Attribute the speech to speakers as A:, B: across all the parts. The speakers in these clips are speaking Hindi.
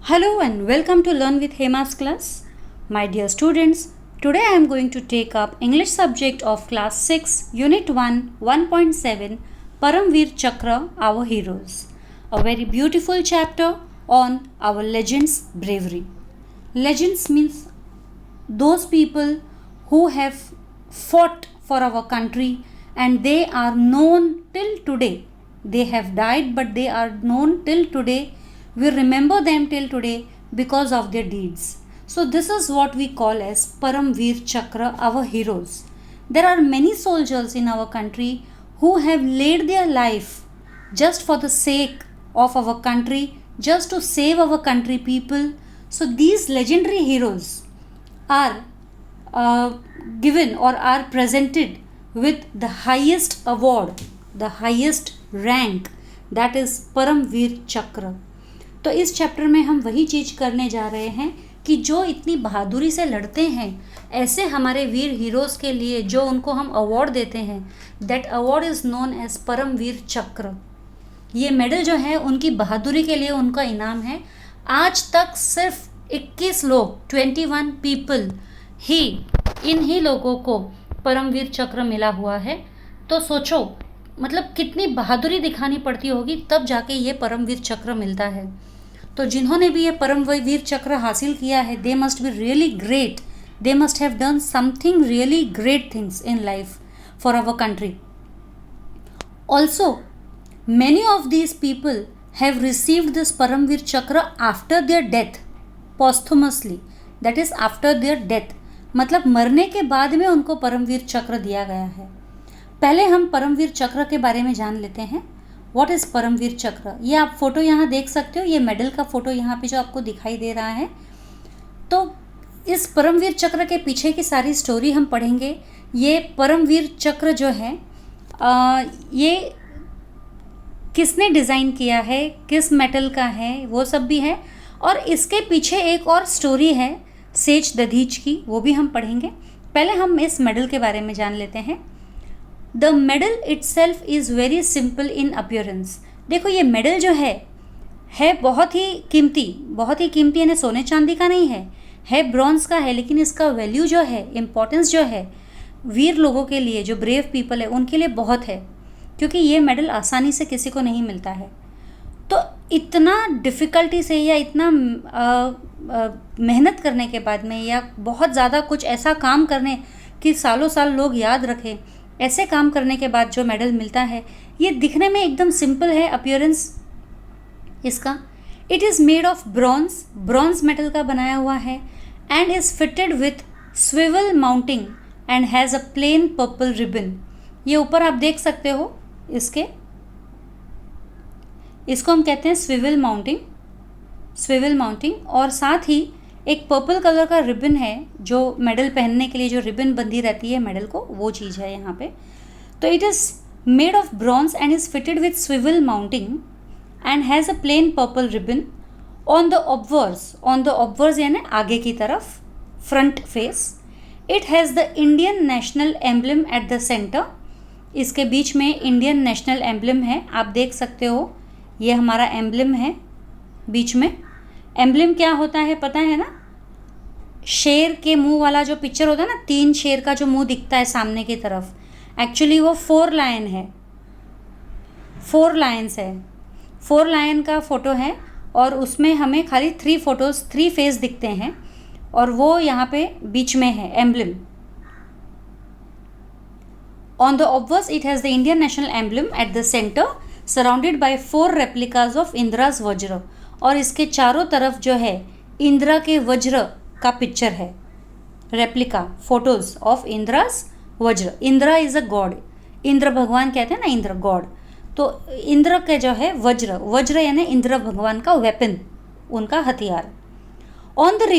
A: Hello and welcome to Learn with Hema's class. My dear students, today I am going to take up English subject of class 6, Unit 1, 1.7, Paramveer Chakra, Our Heroes. A very beautiful chapter on our legends' bravery. Legends means those people who have fought for our country and they are known till today. They have died but they are known till today. We remember them till today because of their deeds. So this is what we call as Paramveer Chakra, our heroes. There are many soldiers in our country who have laid their life just for the sake of our country, just to save our country people. So these legendary heroes are given or are presented with the highest award, the highest rank, that is Paramveer Chakra. तो इस चैप्टर में हम वही चीज़ करने जा रहे हैं कि जो इतनी बहादुरी से लड़ते हैं, ऐसे हमारे वीर हीरोज़ के लिए जो उनको हम अवार्ड देते हैं, that award is known as Paramvir Chakra. ये मेडल जो है उनकी बहादुरी के लिए उनका इनाम है. आज तक सिर्फ 21 लोग 21 पीपल ही इन ही लोगों को परमवीर चक्र मिला हुआ है. तो सोचो मतलब कितनी बहादुरी दिखानी पड़ती होगी तब जाके ये परमवीर चक्र मिलता है. तो जिन्होंने भी ये परमवीर चक्र हासिल किया है, they must be really great. They must have done something really great things in life for our country. Also many of these people have received this Paramveer Chakra after their death, posthumously, that is after their death. मतलब मरने के बाद में उनको परमवीर चक्र दिया गया है. पहले हम परमवीर चक्र के बारे में जान लेते हैं. What is Paramvir Chakra? ये आप फोटो यहाँ देख सकते हो. ये मेडल का फोटो यहाँ पे जो आपको दिखाई दे रहा है. तो इस परमवीर चक्र के पीछे की सारी स्टोरी हम पढ़ेंगे. ये परमवीर चक्र जो है ये किसने डिज़ाइन किया है, किस मेटल का है, वो सब भी है. और इसके पीछे एक और स्टोरी है सेज दधीच की, वो भी हम पढ़ेंगे. पहले हम इस मेडल के बारे में जान लेते हैं. The medal itself is very simple in appearance. देखो ये मेडल जो है बहुत ही कीमती यानी सोने चांदी का नहीं है ब्रॉन्ज का है. लेकिन इसका वैल्यू जो है, इम्पोर्टेंस जो है वीर लोगों के लिए, जो ब्रेव पीपल है उनके लिए बहुत है, क्योंकि ये मेडल आसानी से किसी को नहीं मिलता है. तो इतना डिफ़िकल्टी से या इतना मेहनत करने के बाद में, या बहुत ज़्यादा कुछ ऐसा काम करने कि सालों साल लोग याद रखें, ऐसे काम करने के बाद जो मेडल मिलता है, ये दिखने में एकदम सिंपल है अपीयरेंस इसका. It is made of bronze metal का बनाया हुआ है and is fitted with swivel mounting and has a plain purple ribbon. ये ऊपर आप देख सकते हो इसको हम कहते हैं स्विवल माउंटिंग. और साथ ही एक पर्पल कलर का रिबन है जो मेडल पहनने के लिए जो रिबन बंधी रहती है मेडल को, वो चीज़ है यहाँ पे. तो it is made of bronze and is fitted with swivel mounting and has a plain purple ribbon on the obverse यानी आगे की तरफ, front face. It has the Indian national emblem at the centre. इसके बीच में इंडियन नेशनल एम्बलम है, आप देख सकते हो. ये हमारा एम्बलम है बीच में. एम्बलम क्या होता है पता है ना? शेर के मुंह वाला जो पिक्चर होता है ना, 3 शेर का जो मुंह दिखता है सामने की तरफ, एक्चुअली वो 4 लायन है. 4 लायंस है. 4 लायन का फोटो है और उसमें हमें खाली 3 फेस दिखते हैं और वो यहाँ पे बीच में है emblem. On the obverse, it has the Indian national emblem at the center, surrounded by 4 replicas of Indra's वज्र. और इसके चारों तरफ जो है इंद्रा के वज्र का पिक्चर है, रेप्लिका, फोटोज ऑफ इंद्रास वज्र. Indira is a God. Indra भगवान कहते हैं ना, इंद्र गॉड. तो इंद्र के जो है वज्र यानी इंद्र भगवान का वेपन, उनका हथियार. ऑन द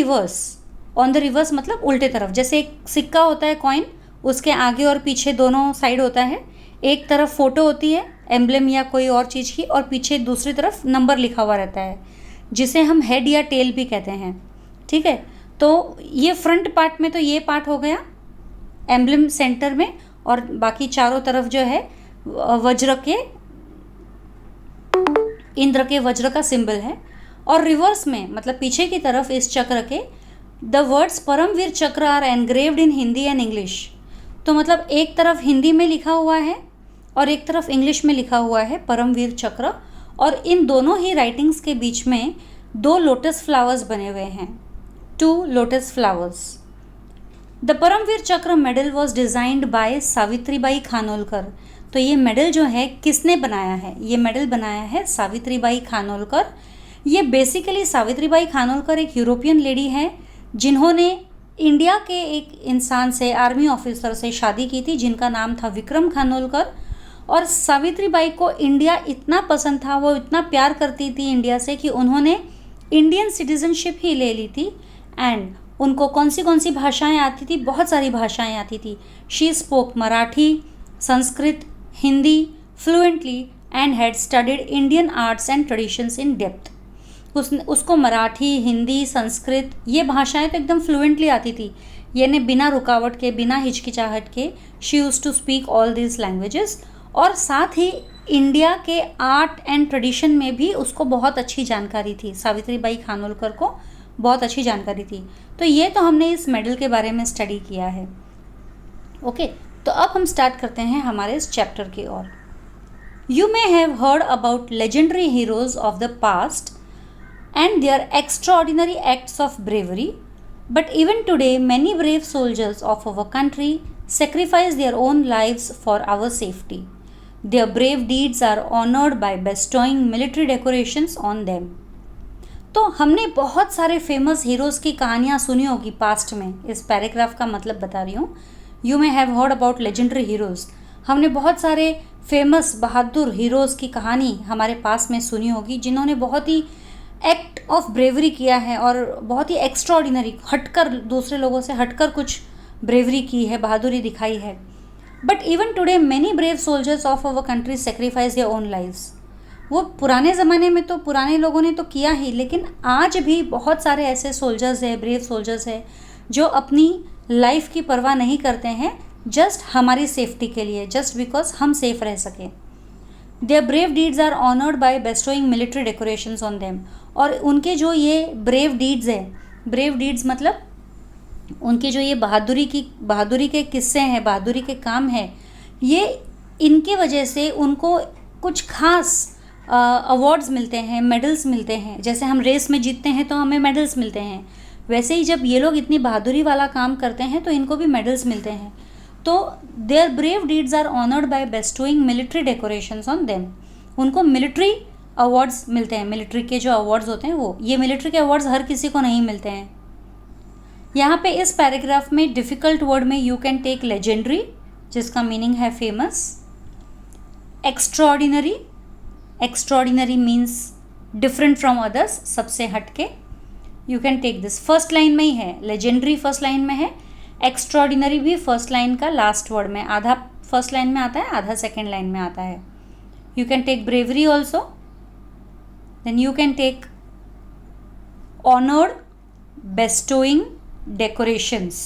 A: रिवर्स मतलब उल्टे तरफ. जैसे एक सिक्का होता है, कॉइन, उसके आगे और पीछे दोनों साइड होता है. एक तरफ फ़ोटो होती है एम्बलम या कोई और चीज़ की, और पीछे दूसरी तरफ नंबर लिखा हुआ रहता है, जिसे हम हेड या टेल भी कहते हैं. ठीक है. तो ये फ्रंट पार्ट में तो ये पार्ट हो गया एम्बलम सेंटर में, और बाकी चारों तरफ जो है वज्र के, इंद्र के वज्र का सिंबल है. और रिवर्स में मतलब पीछे की तरफ इस चक्र के the words Paramvir Chakra are engraved in Hindi and English. तो मतलब एक तरफ हिंदी में लिखा हुआ है और एक तरफ इंग्लिश में लिखा हुआ है परमवीर चक्र, और इन दोनों ही राइटिंग्स के बीच में 2 लोटस फ्लावर्स बने हुए हैं, 2 lotus flowers. The Paramvir Chakra medal was designed by Savitribai Khanolkar. तो ये मेडल जो है किसने बनाया है? ये मेडल बनाया है सावित्रीबाई खानोलकर। ये बेसिकली सावित्रीबाई खानोलकर एक यूरोपियन लेडी है जिन्होंने इंडिया के एक इंसान से, आर्मी ऑफिसर से शादी की थी जिनका नाम था विक्रम खानोलकर। और सावित्रीबाई को इंडिया इतना पसंद था, वो इतना प्यार करती थी इंडिया से कि उन्होंने इंडियन सिटीजनशिप ही ले ली थी। एंड उनको कौन सी भाषाएं आती थी? बहुत सारी भाषाएं आती थी। She spoke Marathi, Sanskrit, Hindi fluently and had studied Indian arts and traditions in depth. उसको मराठी, हिंदी, संस्कृत ये भाषाएं तो एकदम फ्लुएंटली आती थी, यानी बिना रुकावट के, बिना हिचकिचाहट के she used to speak all these languages. और साथ ही इंडिया के आर्ट एंड ट्रेडिशन में भी उसको बहुत अच्छी जानकारी थी, सावित्रीबाई खानोलकर को बहुत अच्छी जानकारी थी। तो ये तो हमने इस मेडल के बारे में स्टडी किया है। ओके, तो अब हम स्टार्ट करते हैं हमारे इस चैप्टर की ओर। You may have heard about legendary heroes of the past and their extraordinary acts of bravery, but even today many brave soldiers of our country sacrifice their own lives for our safety. Their brave deeds are honored by bestowing military decorations on them. तो हमने बहुत सारे फेमस हीरोज़ की कहानियाँ सुनी होगी पास्ट में, इस पैराग्राफ का मतलब बता रही हूँ। You may have heard about legendary heroes, हमने बहुत सारे फेमस बहादुर हीरोज़ की कहानी हमारे पास में सुनी होगी जिन्होंने बहुत ही एक्ट ऑफ ब्रेवरी किया है और बहुत ही एक्स्ट्राऑर्डिनरी, हटकर, दूसरे लोगों से हटकर कुछ ब्रेवरी की है, बहादुरी दिखाई है। But even today many brave soldiers of our country sacrifice their own lives. वो पुराने ज़माने में तो पुराने लोगों ने तो किया ही, लेकिन आज भी बहुत सारे ऐसे सोल्जर्स हैं, ब्रेव सोल्जर्स हैं जो अपनी लाइफ की परवाह नहीं करते हैं जस्ट हमारी सेफ्टी के लिए, जस्ट बिकॉज हम सेफ रह सकें। Their brave deeds are honored by bestowing military decorations on them. और उनके जो ये ब्रेव डीड्स है, ब्रेव डीड्स मतलब उनके जो ये बहादुरी के किस्से हैं, बहादुरी के काम हैं, ये इनके वजह से उनको कुछ खास अवार्ड्स मिलते हैं, मेडल्स मिलते हैं। जैसे हम रेस में जीतते हैं तो हमें मेडल्स मिलते हैं, वैसे ही जब ये लोग इतनी बहादुरी वाला काम करते हैं तो इनको भी मेडल्स मिलते हैं। तो their brave deeds are honoured by bestowing military decorations on them. उनको मिलिट्री अवार्ड्स मिलते हैं, मिलिट्री के जो अवार्ड्स होते हैं वो, ये मिलिट्री के अवार्ड्स हर किसी को नहीं मिलते हैं। यहाँ पे इस पैराग्राफ में डिफ़िकल्ट वर्ड में यू कैन टेक लेजेंडरी, जिसका मीनिंग है famous, extraordinary, extraordinary means different from others, सबसे हटके। You can take this, first line में ही है, लेजेंडरी फर्स्ट लाइन में है, एक्स्ट्रॉर्डिनरी भी फर्स्ट लाइन का लास्ट वर्ड में, आधा फर्स्ट लाइन में आता है, आधा सेकेंड लाइन में आता है। You can take bravery also, then you can take honoured, bestowing, decorations.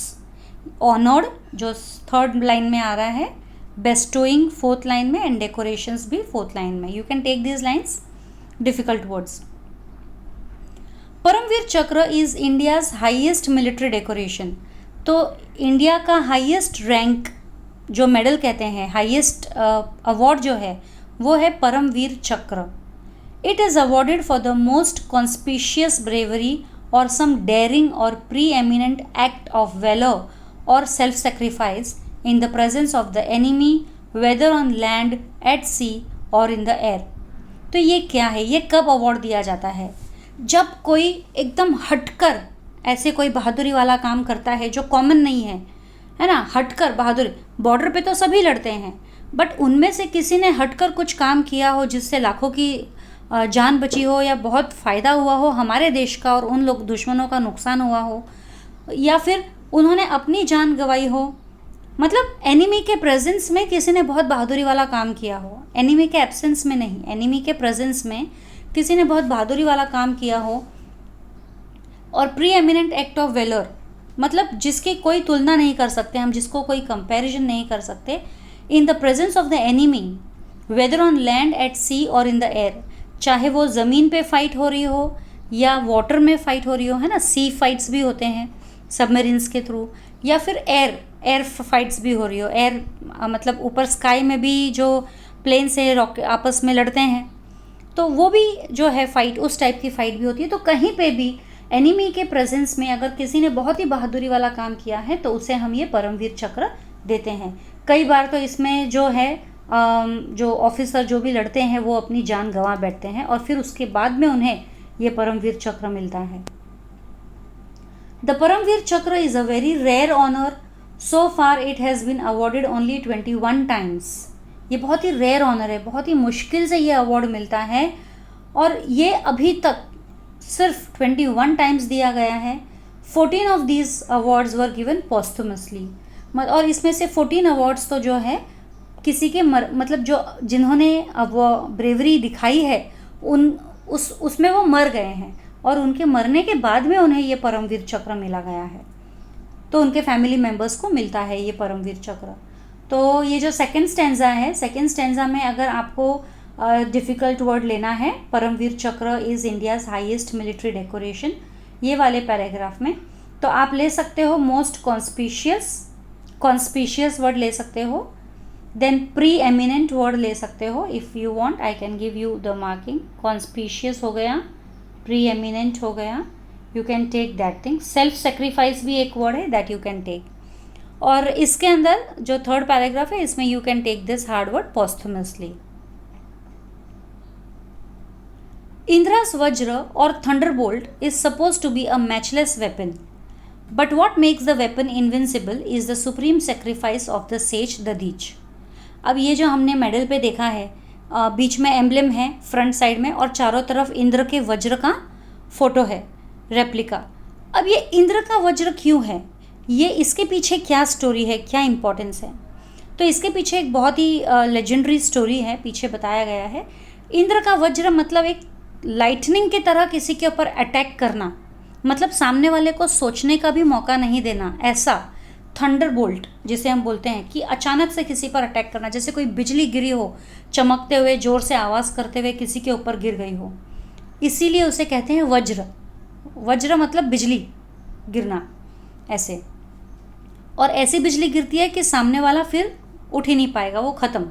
A: Honoured जो थर्ड लाइन में आ रहा है, बेस्टोइंग फोर्थ लाइन में, एंड डेकोरेशंस भी फोर्थ लाइन में। You can take these lines, difficult words. Paramvir Chakra is India's highest military decoration. तो इंडिया का हाईएस्ट रैंक जो मेडल कहते हैं, हाईएस्ट अवार्ड जो है वो है Param Vir Chakra. It is awarded for the most conspicuous bravery और सम डेयरिंग और preeminent act of valour और self sacrifice in the presence of the enemy, whether on land, at sea और इन द एयर। तो ये क्या है, ये कब अवार्ड दिया जाता है? जब कोई एकदम हटकर ऐसे कोई बहादुरी वाला काम करता है जो कॉमन नहीं है ना, हटकर बहादुरी। बॉर्डर पे तो सभी लड़ते हैं, बट उनमें से किसी ने हटकर कुछ काम किया हो जिससे लाखों की जान बची हो या बहुत फ़ायदा हुआ हो हमारे देश का और उन लोग दुश्मनों का नुकसान हुआ हो, या फिर उन्होंने अपनी जान गंवाई हो, मतलब एनिमी के प्रेजेंस में किसी ने बहुत बहादुरी वाला काम किया हो, एनिमी के एब्सेंस में नहीं, एनिमी के प्रेजेंस में किसी ने बहुत बहादुरी वाला काम किया हो। और preeminent act of velar मतलब जिसकी कोई तुलना नहीं कर सकते हम, जिसको कोई कंपैरिजन नहीं कर सकते, in the presence of the enemy, whether on land, at sea और इन द एयर। चाहे वो ज़मीन पे फाइट हो रही हो, या वाटर में फाइट हो रही हो, है ना, सी फाइट्स भी होते हैं सबमरीन्स के थ्रू, या फिर एयर फाइट्स भी हो रही हो, एयर मतलब ऊपर स्काई में भी जो प्लेन से रॉकेट आपस में लड़ते हैं, तो वो भी जो है फाइट, उस टाइप की फाइट भी होती है। तो कहीं पे भी एनिमी के प्रेजेंस में अगर किसी ने बहुत ही बहादुरी वाला काम किया है तो उसे हम ये परमवीर चक्र देते हैं। कई बार तो इसमें जो है जो ऑफिसर जो भी लड़ते हैं वो अपनी जान गंवा बैठते हैं और फिर उसके बाद में उन्हें ये परमवीर चक्र मिलता है। The Paramvir Chakra is a very rare honour, so far it has been awarded only 21 times. ये बहुत ही रेयर ऑनर है, बहुत ही मुश्किल से ये अवार्ड मिलता है और ये अभी तक सिर्फ 21 टाइम्स दिया गया है। 14 of these awards were given posthumously, और इसमें से 14 अवार्ड्स तो जो है किसी के मतलब जो जिन्होंने वो ब्रेवरी दिखाई है उसमें वो मर गए हैं और उनके मरने के बाद में उन्हें ये परमवीर चक्र मिला गया है, तो उनके फैमिली मेम्बर्स को मिलता है ये परमवीर चक्र। तो ये जो सेकंड स्टैंजा है, सेकंड स्टैंजा में अगर आपको डिफ़िकल्ट वर्ड लेना है, Param Vir Chakra is India's highest military decoration, ये वाले पैराग्राफ में, तो आप ले सकते हो मोस्ट कॉन्स्पिशियस वर्ड ले सकते हो, देन प्री एमिनेंट वर्ड ले सकते हो। If you want I can give you the marking. Conspicuous हो गया, प्री एमिनेंट हो गया, you can take that thing. Self sacrifice भी एक वर्ड है दैट यू कैन टेक। और इसके अंदर जो थर्ड पैराग्राफ है इसमें you can take this hard word posthumously. Indra's Vajra और thunderbolt is supposed to be a matchless weapon, but what makes the weapon invincible is the supreme sacrifice of the sage Dadhij। अब ये जो हमने मेडल पे देखा है, बीच में एम्ब्लेम है फ्रंट साइड में और चारों तरफ इंद्र के वज्र का फोटो है, रेप्लिका। अब ये इंद्र का वज्र क्यों है, ये इसके पीछे क्या स्टोरी है, क्या इम्पोर्टेंस है, तो इसके पीछे एक बहुत ही लेजेंडरी स्टोरी है, पीछे बताया गया है। इंद्र का वज्र मतलब एक लाइटनिंग की तरह किसी के ऊपर अटैक करना, मतलब सामने वाले को सोचने का भी मौका नहीं देना, ऐसा थंडरबोल्ट जिसे हम बोलते हैं कि अचानक से किसी पर अटैक करना, जैसे कोई बिजली गिरी हो, चमकते हुए ज़ोर से आवाज़ करते हुए किसी के ऊपर गिर गई हो, इसीलिए उसे कहते हैं वज्र। वज्र मतलब बिजली गिरना ऐसे, और ऐसी बिजली गिरती है कि सामने वाला फिर उठ ही नहीं पाएगा, वो ख़त्म।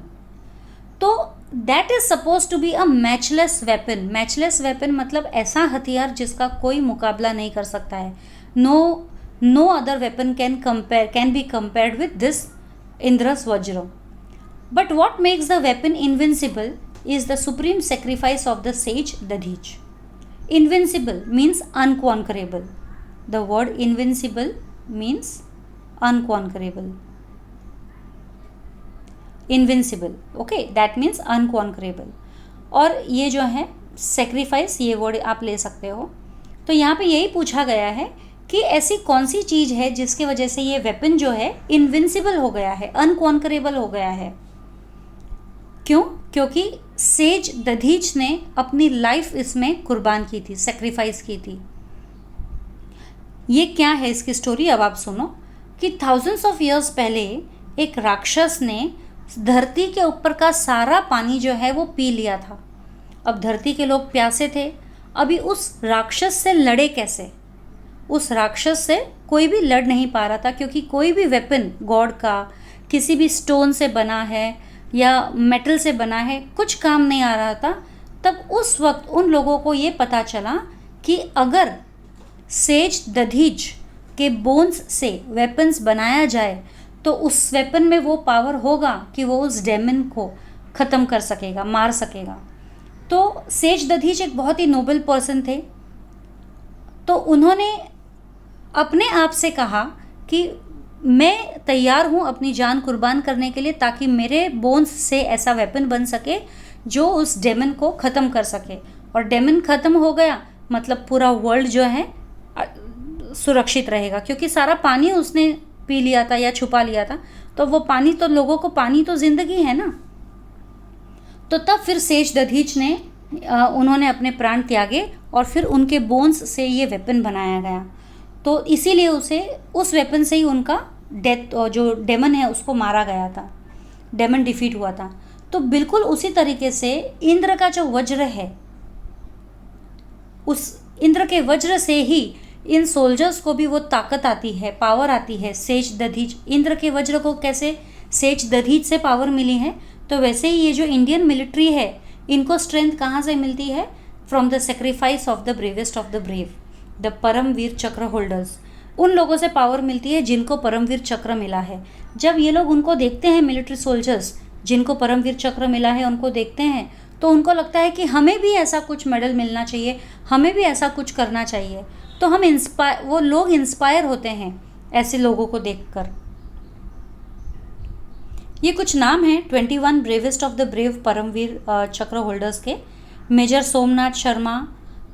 A: तो that is suppose to be a matchless weapon. Matchless weapon मतलब ऐसा हथियार जिसका कोई मुकाबला नहीं कर सकता है। No other weapon can be compared with this Indra's Vajra. But what makes the weapon invincible is the supreme sacrifice of the sage Dadhichi. Invincible means unconquerable. The word invincible means unconquerable. Invincible, okay, that means unconquerable. और ये जो है सेक्रीफाइस, ये वर्ड आप ले सकते हो। तो यहाँ पे यही पूछा गया है कि ऐसी कौन सी चीज़ है जिसकी वजह से ये वेपन जो है इनविंसिबल हो गया है, अनकॉन्करेबल हो गया है। क्यों? क्योंकि सेज दधीच ने अपनी लाइफ इसमें कुर्बान की थी, सेक्रीफाइस की थी। ये क्या है इसकी स्टोरी, अब आप सुनो कि थाउजेंड्स ऑफ ईयर्स पहले एक राक्षस ने धरती के ऊपर का सारा पानी जो है वो पी लिया था। अब धरती के लोग प्यासे थे, अभी उस राक्षस से लड़े कैसे? उस राक्षस से कोई भी लड़ नहीं पा रहा था, क्योंकि कोई भी वेपन गॉड का किसी भी स्टोन से बना है या मेटल से बना है, कुछ काम नहीं आ रहा था। तब उस वक्त उन लोगों को ये पता चला कि अगर सेज दधीच के बोन्स से वेपन्स बनाया जाए तो उस वेपन में वो पावर होगा कि वो उस डेमन को ख़त्म कर सकेगा, मार सकेगा। तो सेज दधीच एक बहुत ही नोबल पर्सन थे, तो उन्होंने अपने आप से कहा कि मैं तैयार हूँ अपनी जान कुर्बान करने के लिए, ताकि मेरे बोन्स से ऐसा वेपन बन सके जो उस डेमन को ख़त्म कर सके। और डेमन ख़त्म हो गया मतलब पूरा वर्ल्ड जो है सुरक्षित रहेगा, क्योंकि सारा पानी उसने पी लिया था या छुपा लिया था। तो वो पानी, तो लोगों को पानी तो ज़िंदगी है ना। तो तब फिर सेज दधीच ने उन्होंने अपने प्राण त्यागे और फिर उनके बोन्स से ये वेपन बनाया गया। तो इसीलिए उसे उस वेपन से ही उनका डेथ, जो डेमन है उसको मारा गया था, डेमन डिफीट हुआ था। तो बिल्कुल उसी तरीके से इंद्र का जो वज्र है, उस इंद्र के वज्र से ही इन सोल्जर्स को भी वो ताकत आती है, पावर आती है। सेज दधीच, इंद्र के वज्र को कैसे सेज दधीच से पावर मिली है, तो वैसे ही ये जो इंडियन मिलिट्री है इनको स्ट्रेंथ कहाँ से मिलती है? From the sacrifice of the bravest of the brave, the Paramvir Chakra holders. उन लोगों से पावर मिलती है जिनको परमवीर चक्र मिला है। जब ये लोग उनको देखते हैं, मिलिट्री सोल्जर्स जिनको परमवीर चक्र मिला है उनको देखते हैं, तो उनको लगता है कि हमें भी ऐसा कुछ मेडल मिलना चाहिए, हमें भी ऐसा कुछ करना चाहिए। तो हम वो लोग इंस्पायर होते हैं ऐसे लोगों को देखकर। ये कुछ नाम हैं 21 bravest of the brave Paramvir Chakra holders के। Major Somnath Sharma,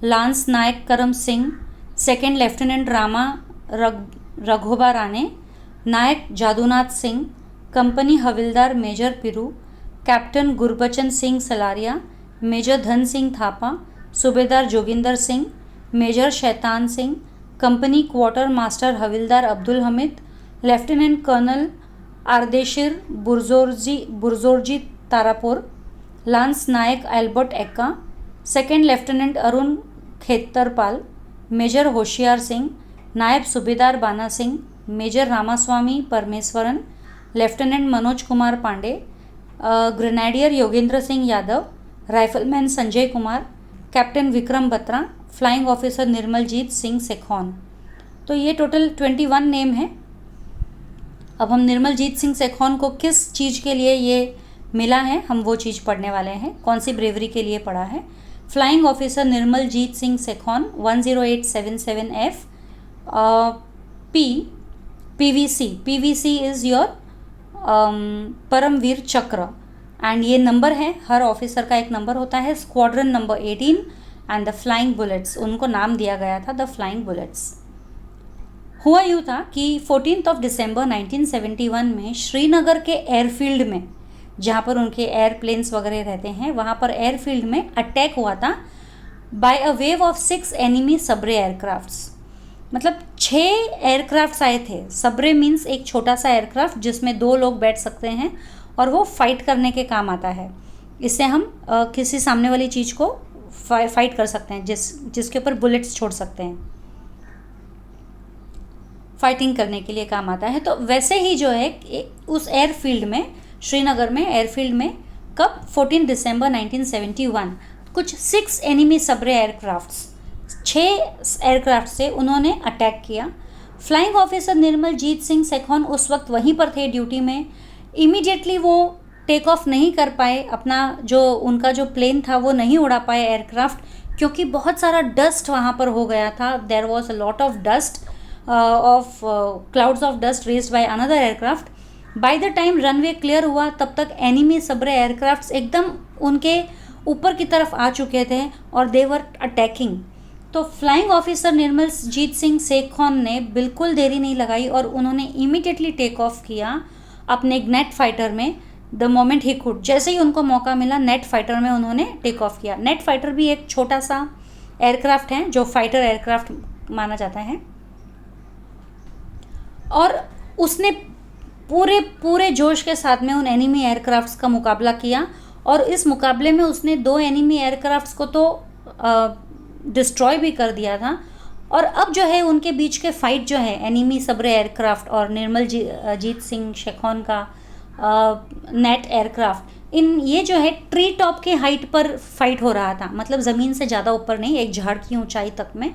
A: lance Naik Karam Singh, second lieutenant Rama Raghoba Rane, Naik Jadunath Singh, company Havildar major Piru, captain Gurbachan Singh Salaria, major Dhan Singh Thapa, Subedar Joginder Singh, major Shaitan Singh, company quartermaster Havildar Abdul Hamid, lieutenant colonel Ardeshir Burzorji Tarapore, lance Naik Albert Ekka, second lieutenant Arun Khetarpal, major Hoshiar Singh, Naib Subedar बाना Singh, major Ramaswamy Parameswaran, lieutenant Manoj Kumar Pandey, grenadier Yogendra Singh Yadav, rifleman Sanjay Kumar, captain Vikram Batra, flying officer Nirmaljit Singh Sekhon. तो ये टोटल 21 नेम है। अब हम निर्मलजीत सिंह सेखौन को किस चीज़ के लिए ये मिला है, हम वो चीज़ पढ़ने वाले हैं। कौन सी ब्रेवरी के लिए पढ़ा है? Flying officer Nirmaljit Singh Sekhon 10877F, PVC is your Paramvir Chakra, and ये नंबर है, हर ऑफिसर का एक नंबर होता है। Squadron number 18 and the flying bullets, उनको नाम दिया गया था द फ्लाइंग बुलेट्स। हुआ यूँ था कि 14 दिसंबर 1971 में श्रीनगर के एयरफील्ड में, जहाँ पर उनके एयरप्लेन्स वगैरह रहते हैं, वहाँ पर एयरफील्ड में अटैक हुआ था by a wave of 6 enemy Sabre aircrafts. मतलब 6 एयरक्राफ्ट्स आए थे। सबरे मीन्स एक छोटा सा एयरक्राफ्ट जिसमें 2 लोग बैठ सकते हैं और वो फाइट करने के काम आता है। इससे हम किसी सामने वाली चीज़ को फाइट कर सकते हैं, जिसके ऊपर बुलेट्स छोड़ सकते हैं, फाइटिंग करने के लिए काम आता है। तो वैसे ही जो है उस एयरफील्ड में, श्रीनगर में एयरफील्ड में, कब 14 दिसंबर 1971 कुछ 6 एनिमी सबरे एयरक्राफ्ट्स, 6 एयरक्राफ्ट से उन्होंने अटैक किया। फ्लाइंग ऑफिसर निर्मलजीत सिंह सेखौन उस वक्त वहीं पर थे ड्यूटी में। इमीडिएटली वो टेक ऑफ नहीं कर पाए, अपना जो उनका जो प्लेन था वो नहीं उड़ा पाए एयरक्राफ्ट, क्योंकि बहुत सारा डस्ट वहाँ पर हो गया था। There was a lot of dust clouds of dust raised by another aircraft. By the time runway clear हुआ तब तक एनिमी सबरे एयरक्राफ्ट्स एकदम उनके ऊपर की तरफ आ चुके थे और दे वर अटैकिंग। तो फ्लाइंग ऑफिसर निर्मलजीत सिंह सेखौन ने बिल्कुल देरी नहीं लगाई और उन्होंने इमीडिएटली टेक ऑफ किया अपने नेट फाइटर में। द मोमेंट ही कुड, जैसे ही उनको मौका मिला नेट फाइटर में उन्होंने टेक ऑफ किया। नेट फाइटर भी एक छोटा सा एयरक्राफ्ट है जो फाइटर एयरक्राफ्ट माना जाता है, और उसने पूरे जोश के साथ में उन एनिमी एयरक्राफ्ट्स का मुकाबला किया। और इस मुकाबले में उसने 2 एनिमी एयरक्राफ्ट्स को तो डिस्ट्रॉय भी कर दिया था। और अब जो है उनके बीच के फाइट जो है एनिमी सबरे एयरक्राफ्ट और निर्मलजीत सिंह सेखौन का नेट एयरक्राफ्ट, ये जो है ट्री टॉप के हाइट पर फाइट हो रहा था, मतलब ज़मीन से ज़्यादा ऊपर नहीं, एक झाड़ की ऊंचाई तक में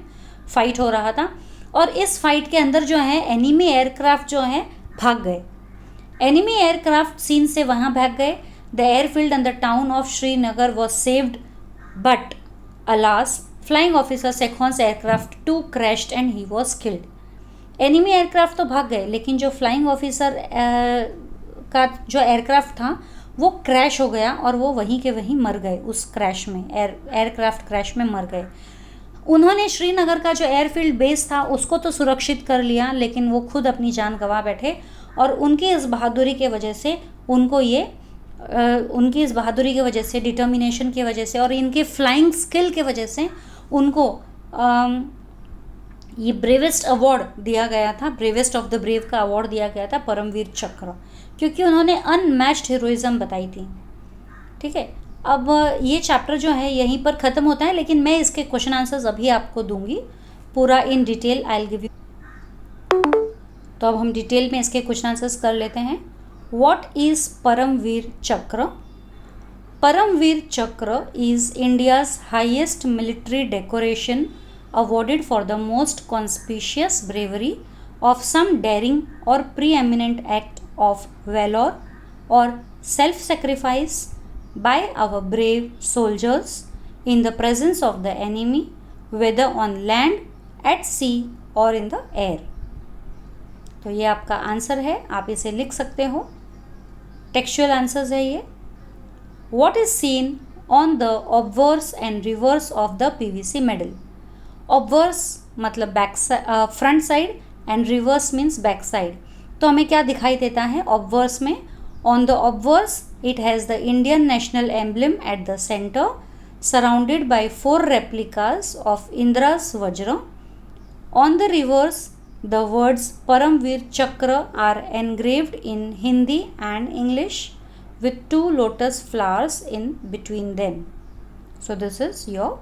A: फाइट हो रहा था। और इस फाइट के अंदर जो है एनिमी एयरक्राफ्ट जो है भाग गए। एनिमी एयरक्राफ्ट सीन से वहाँ भाग गए। The airfield and the town of Srinagar was saved, but alas flying officer Sekhon's aircraft 2 crashed and he was killed. Enemy aircraft तो भाग गए, लेकिन जो फ्लाइंग ऑफिसर का जो एयरक्राफ्ट था वो क्रैश हो गया और वो वहीं के वहीं मर गए। उस क्रैश में, एयरक्राफ्ट क्रैश में मर गए। उन्होंने श्रीनगर का जो एयरफील्ड बेस था उसको तो सुरक्षित कर लिया, लेकिन वो खुद अपनी जान गंवा बैठे। और उनकी इस बहादुरी के वजह से उनको उनकी इस बहादुरी की वजह से, डिटर्मिनेशन की वजह से और इनके फ्लाइंग स्किल के वजह से उनको ये ब्रेवेस्ट अवार्ड दिया गया था, ब्रेवेस्ट ऑफ द ब्रेव का अवार्ड दिया गया था, परमवीर चक्र, क्योंकि उन्होंने अनमैच्ड हीरोइज्म बताई थी। ठीक है, अब ये चैप्टर जो है यहीं पर ख़त्म होता है, लेकिन मैं इसके क्वेश्चन आंसर्स अभी आपको दूंगी पूरा in detail, I will give you. तो अब हम डिटेल में इसके क्वेश्चन आंसर्स कर लेते हैं। व्हाट इज़ परमवीर चक्र? परमवीर चक्र is India's highest military decoration awarded for the most conspicuous bravery of some daring or preeminent act of valor or self-sacrifice by our brave soldiers in the presence of the enemy, whether on land, at sea or in the air. तो ये आपका आंसर है, आप इसे लिख सकते हो। टेक्सचुअल आंसर्स है ये। What is seen on the obverse and reverse of the PVC medal? Obverse मतलब front side and reverse means back side. तो हमें क्या दिखाई देता है obverse में? On the obverse it has the Indian national emblem at the center, surrounded by 4 replicas of Indra's Vajra. On the reverse, the words Paramveer Chakra are engraved in Hindi and English, with 2 lotus flowers in between them. So this is your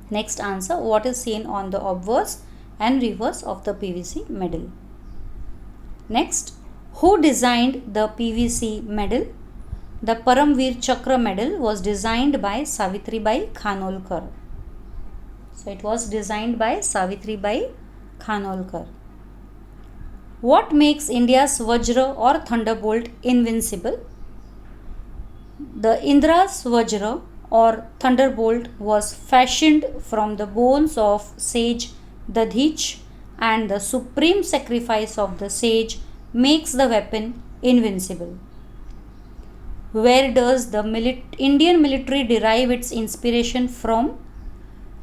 A: next answer. What is seen on the obverse and reverse of the PVC medal? Next, who designed the PVC medal? The Paramveer Chakra medal was designed by Savitribai Khanolkar. So it was designed by Savitribai Khanolkar. What makes India's Vajra or Thunderbolt invincible? The Indra's Vajra or Thunderbolt was fashioned from the bones of sage Dadhich, and the supreme sacrifice of the sage makes the weapon invincible. Where does the Indian military derive its inspiration from?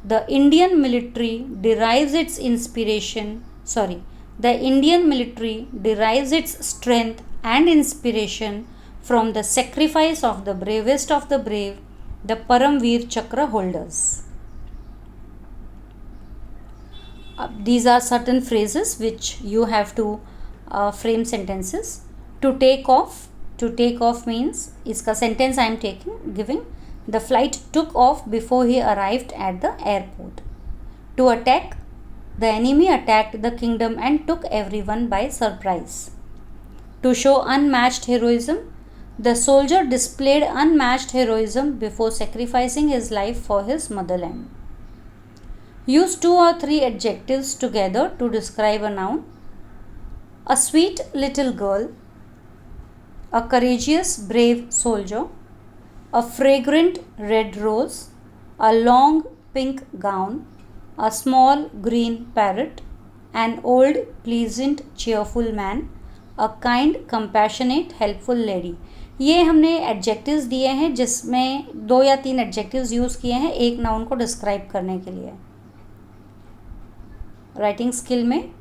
A: The Indian military derives its strength and inspiration from the sacrifice of the bravest of the brave, the Paramveer Chakra holders. These are certain phrases which you have to frame sentences. To take off means, iska sentence I am giving. The flight took off before he arrived at the airport. To attack, the enemy attacked the kingdom and took everyone by surprise. To show unmatched heroism, the soldier displayed unmatched heroism before sacrificing his life for his motherland. Use 2 or 3 adjectives together to describe a noun. A sweet little girl, a courageous brave soldier, a fragrant red rose, a long pink gown, a small green parrot, an old pleasant cheerful man, a kind compassionate helpful lady. ये हमने एडजेक्टिव्स दिए हैं जिसमें 2 या 3 एडजेक्टिव्स यूज़ किए हैं एक नाउन को डिस्क्राइब करने के लिए। राइटिंग स्किल में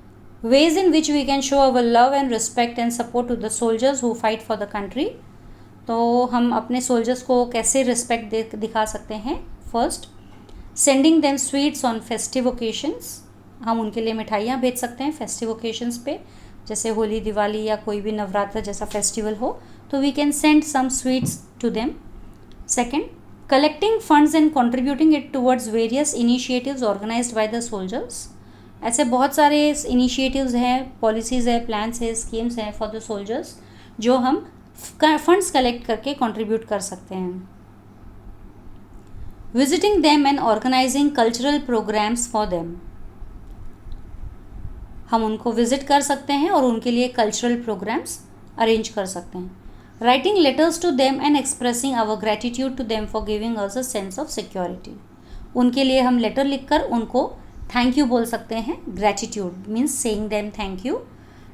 A: ways in which we can show our love and respect and support to the soldiers who fight for the country. तो हम अपने सोल्जर्स को कैसे रिस्पेक्ट दिखा सकते हैं? First, sending them sweets on festive occasions. हम उनके लिए मिठाइयाँ भेज सकते हैं फेस्टिव ओकेशंस पे, जैसे होली, दिवाली या कोई भी नवरात्र जैसा फेस्टिवल हो, तो we can send some sweets to them. Second, collecting funds and contributing it towards various initiatives organised by the soldiers. ऐसे बहुत सारे इनिशिएटिव्स हैं, पॉलिसीज़ है, प्लान्स है, स्कीम्स हैं फॉर द सोल्जर्स जो हम फंड्स कलेक्ट करके कंट्रीब्यूट कर सकते हैं। Visiting them and organising cultural programmes for them. हम उनको विजिट कर सकते हैं और उनके लिए कल्चरल प्रोग्राम्स अरेंज कर सकते हैं। Writing letters to them and expressing our gratitude to them for giving us a sense of security. उनके लिए हम लेटर लिखकर उनको थैंक यू बोल सकते हैं। Gratitude means saying them thank you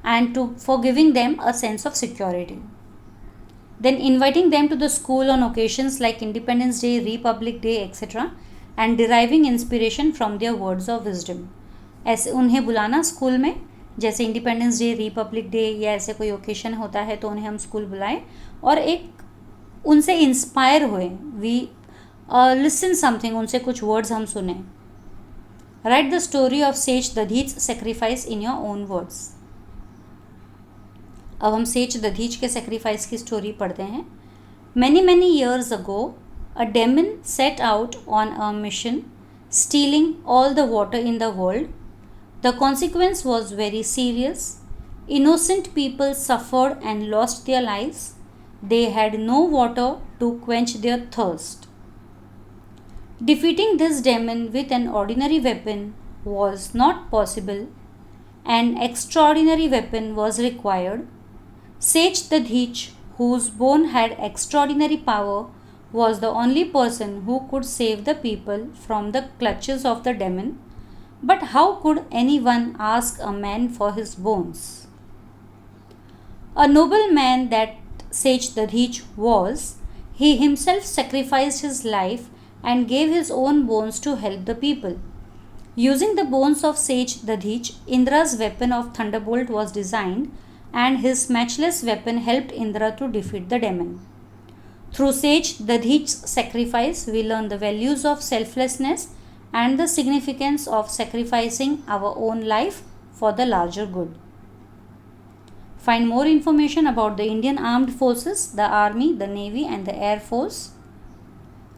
A: and to for giving them a sense of security. Then inviting them to the school on occasions like Independence Day, Republic Day, etc. and deriving inspiration from their words of wisdom. ऐसे उन्हें बुलाना स्कूल में, जैसे इंडिपेंडेंस डे, रिपब्लिक डे या ऐसे कोई ओकेशन होता है तो उन्हें हम स्कूल बुलाएं और एक उनसे इंस्पायर हुए, वी लिसन समथिंग, उनसे कुछ वर्ड्स हम सुने। Right the story of says Dadhich sacrifice in your own words. अब हम सेज दधीच के सेक्रीफाइस की स्टोरी पढ़ते हैं। Many years ago A demon set out on a mission, stealing all the water in the world. The consequence was very serious. Innocent people suffered and lost their lives. They had no water to quench their thirst. Defeating this demon with an ordinary weapon was not possible. An extraordinary weapon was required. Sage the Dheech, whose bone had extraordinary power, was the only person who could save the people from the clutches of the demon. But how could anyone ask a man for his bones? A noble man that Sage the Dheech was, he himself sacrificed his life and gave his own bones to help the people. Using the bones of Sage the Dheech, Indra's weapon of thunderbolt was designed, and his matchless weapon helped Indra to defeat the demon. Through Sage the Dheech's sacrifice, we learn the values of selflessness and the significance of sacrificing our own life for the larger good. Find more information about the Indian Armed Forces, the Army, the Navy, and the Air Force.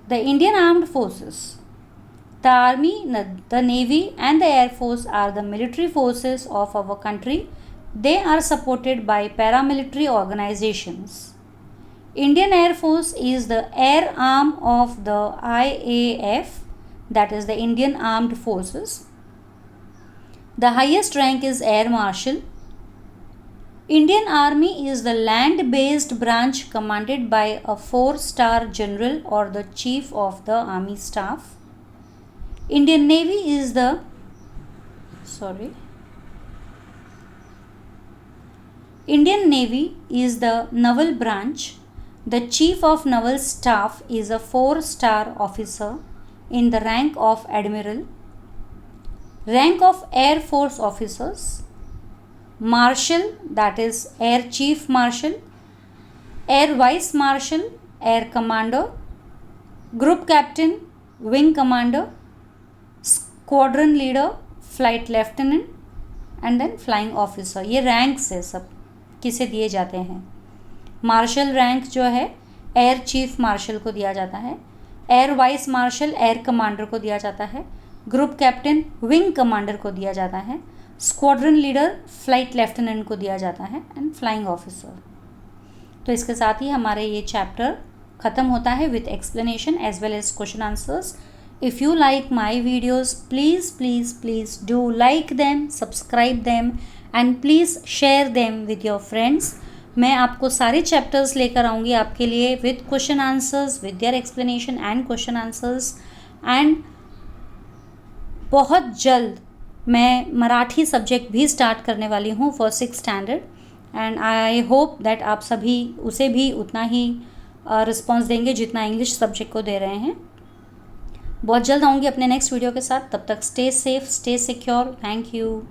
A: The Indian Armed Forces. The Army, the Navy, and the Air Force are the military forces of our country. They are supported by paramilitary organizations. Indian Air Force is the air arm of the IAF, that is the Indian Armed Forces. The highest rank is Air Marshal. Indian Army is the land-based branch commanded by a 4-star general or the chief of the army staff. Indian Navy is the Indian Navy is the naval branch. The chief of naval staff is a 4-star officer in the rank of admiral. Rank of Air Force officers: Marshal, that is Air Chief Marshal, Air Vice Marshal, Air Commander, Group Captain, Wing Commander, squadron leader, flight lieutenant and then flying officer. ये रैंक्स है, सब किसे दिए जाते हैं. मार्शल रैंक जो है एयर चीफ मार्शल को दिया जाता है. Air vice marshal air commander को दिया जाता है. ग्रुप कैप्टन विंग कमांडर को दिया जाता है. स्क्वाड्रन लीडर फ्लाइट लेफ्टिनेंट को दिया जाता है एंड फ्लाइंग ऑफिसर. तो इसके साथ ही हमारे ये चैप्टर ख़त्म होता है with explanation as well as question answers. If you like my videos, please do like them, subscribe them and please share them with your friends. मैं आपको सारे चैप्टर्स लेकर आऊँगी आपके लिए with question answers, with their explanation and question answers. And बहुत जल्द मैं मराठी सब्जेक्ट भी स्टार्ट करने वाली हूँ for 6th standard. And I hope that आप सभी उसे भी उतना ही रिस्पॉन्स देंगे जितना इंग्लिश सब्जेक्ट को दे रहे हैं. बहुत जल्द आऊँगी अपने नेक्स्ट वीडियो के साथ. तब तक stay safe, stay secure. Thank you.